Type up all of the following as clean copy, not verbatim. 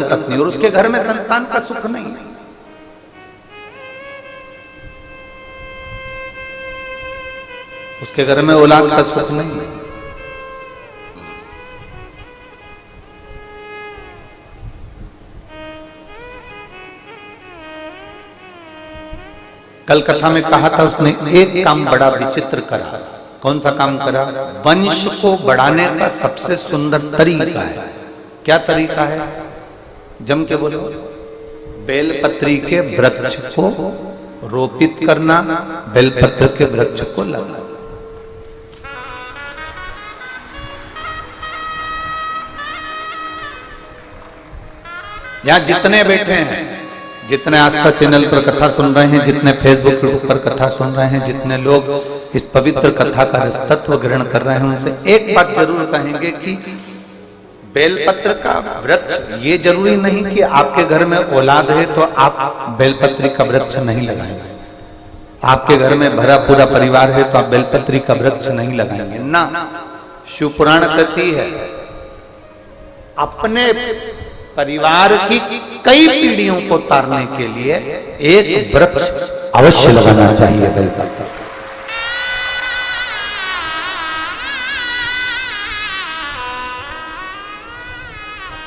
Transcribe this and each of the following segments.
धर्म पत्नी, और उसके घर में संतान का सुख नहीं, उसके घर में औलाद का सुख नहीं। कल कथा में कहा था उसने एक काम बड़ा विचित्र करा। कौन सा काम करा? वंश को बढ़ाने का सबसे सुंदर तरीका है। क्या तरीका है? जम के बोलो। बेलपत्री के वृक्ष को रोपित करना, बेलपत्र के वृक्ष को लगाना। यहां जितने बैठे हैं, जितने आस्था चैनल पर कथा सुन रहे हैं, जितने फेसबुक पर कथा सुन रहे हैं, जितने लोग इस पवित्र कथा का तत्व ग्रहण कर रहे हैं, उनसे एक बात जरूर कहेंगे कि बेलपत्र का वृक्ष, ये जरूरी नहीं कि आपके घर में औलाद है तो आप बेलपत्री का वृक्ष नहीं लगाएंगे। आपके घर में भरा पूरा परिवार है तो आप बेलपत्री का वृक्ष नहीं लगाएंगे ना। शिव पुराण कहती है अपने परिवार की कई पीढ़ियों को तारने के लिए एक वृक्ष अवश्य लगाना चाहिए बेलपत्र।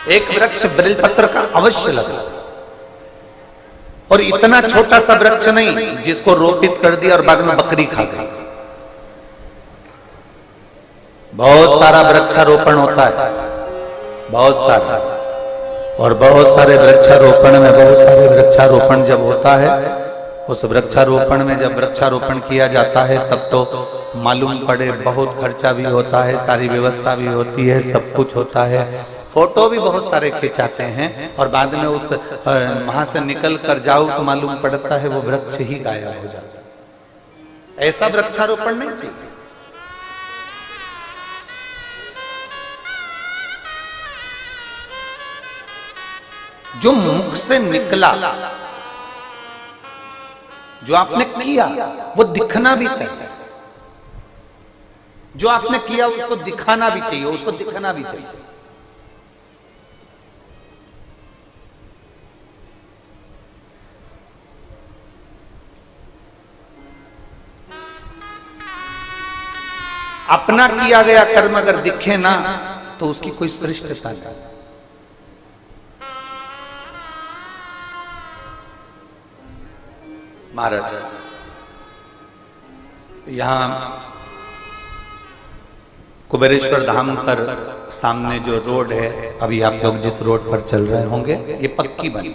एक वृक्ष बेलपत्र का अवश्य लगा, और इतना छोटा सा वृक्ष नहीं जिसको रोपित कर दिया और बाद में बकरी खा गई। बहुत सारा वृक्षारोपण होता है, बहुत सारा, और बहुत सारे वृक्षारोपण में, बहुत सारे वृक्षारोपण जब होता है, उस वृक्षारोपण में जब वृक्षारोपण किया जाता है तब तो मालूम पड़े बहुत खर्चा भी होता है, सारी व्यवस्था भी होती है, सब कुछ होता है, फोटो भी बहुत सारे खिंचाते हैं, और बाद में उस वहां से निकल कर जाओ तो मालूम पड़ता है वो वृक्ष ही गायब हो जाता है। ऐसा वृक्षारोपण नहीं चाहिए। जो मुख से निकला, जो आपने किया, वो दिखना भी चाहिए। जो आपने किया उसको दिखाना भी चाहिए, उसको दिखना भी चाहिए। अपना किया गया कर्म अगर दिखे ना तो उसकी कोई श्रेष्ठता नहीं। महाराज यहां कुबेरेश्वर धाम पर सामने जो रोड है, अभी आप लोग जिस रोड पर चल रहे होंगे, ये पक्की बनी।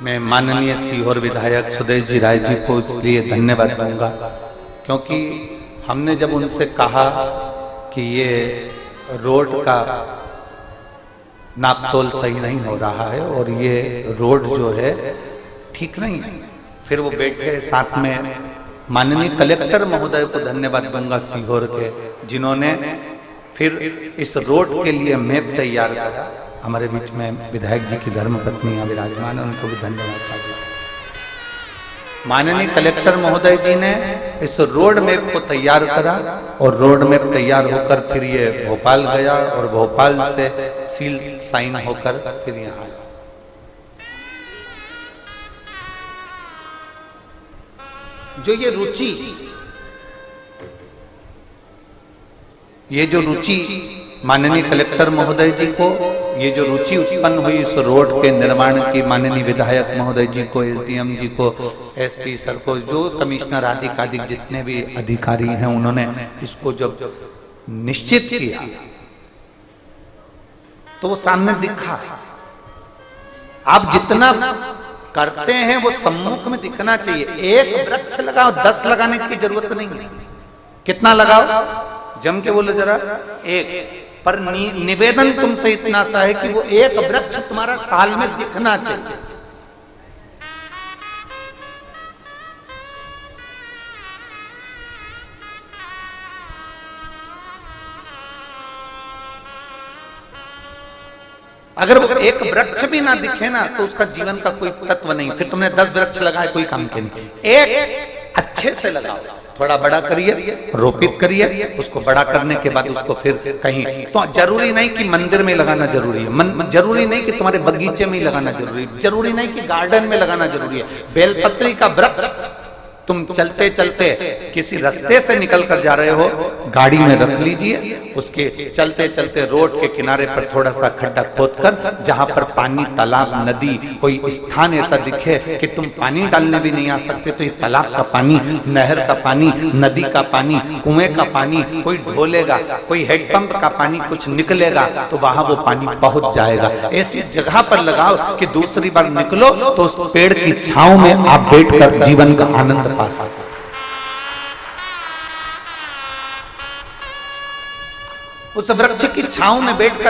मैं माननीय सीहोर विधायक सुदेश जी राय जी को इसलिए धन्यवाद दूंगा क्योंकि हमने जब उनसे कहा कि ये रोड का नापतोल सही नहीं हो रहा है और ये रोड जो है ठीक नहीं है, फिर वो बैठे साथ में माननीय कलेक्टर महोदय को धन्यवाद दूंगा सीहोर के, जिन्होंने फिर इस रोड के लिए मैप तैयार करा। हमारे बीच में विधायक जी की धर्मपत्नी यहाँ विराजमान है, उनको भी धन्यवाद साझा। माननीय कलेक्टर महोदय जी ने इस रोड मैप को तैयार करा और रोड मैप तैयार होकर फिर ये भोपाल गया और भोपाल से सील साइन होकर फिर यहाँ आया। जो ये रुचि, ये जो रुचि माननीय कलेक्टर महोदय जी को, ये जो रुचि उत्पन्न हुई इस रोड के निर्माण की, माननीय विधायक महोदय जी को, एसडीएम जी को, एसपी सर को, जो कमिश्नर आदि जितने भी अधिकारी हैं, उन्होंने इसको जब निश्चित किया तो वो सामने दिखा। आप जितना करते हैं वो सम्मुख में दिखना चाहिए। एक वृक्ष लगाओ, 10 लगाने की जरूरत नहीं है। कितना लगाओ? जम के बोलो जरा। एक। पर निवेदन तुमसे इतना सा है कि वो एक वृक्ष तुम्हारा साल में दिखना चाहिए। अगर वो एक वृक्ष भी ना दिखे ना तो उसका जीवन का कोई तत्व नहीं। फिर तुमने 10 वृक्ष लगाए कोई काम के नहीं। एक अच्छे से लगाओ, थोड़ा बड़ा करिए, रोपित करिए, उसको बड़ा करने के बाद उसको फिर कहीं, तो जरूरी नहीं कि मंदिर में लगाना जरूरी है, जरूरी नहीं कि तुम्हारे बगीचे में ही लगाना जरूरी है, जरूरी नहीं कि गार्डन में लगाना जरूरी है। बेलपत्री का वृक्ष तुम चलते चलते किसी रास्ते से निकल कर जा रहे हो, गाड़ी में रख लीजिए, उसके चलते चलते रोड के किनारे पर थोड़ा सा खड्डा खोदकर, जहां पर पानी, तालाब, नदी, कोई स्थान ऐसा दिखे कि तुम पानी डालने भी नहीं आ सकते, तो ये तालाब का पानी, नहर का पानी, नदी का पानी, कुएं का पानी कोई ढोलेगा, कोई हेडपंप का पानी कुछ निकलेगा, तो वहां वो पानी पहुंच जाएगा। ऐसी जगह पर लगाओ कि दूसरी बार निकलो तो उस पेड़ की छांव में आप बैठकर जीवन का आनंद पा सकते। उस वृक्ष की छांव में बैठकर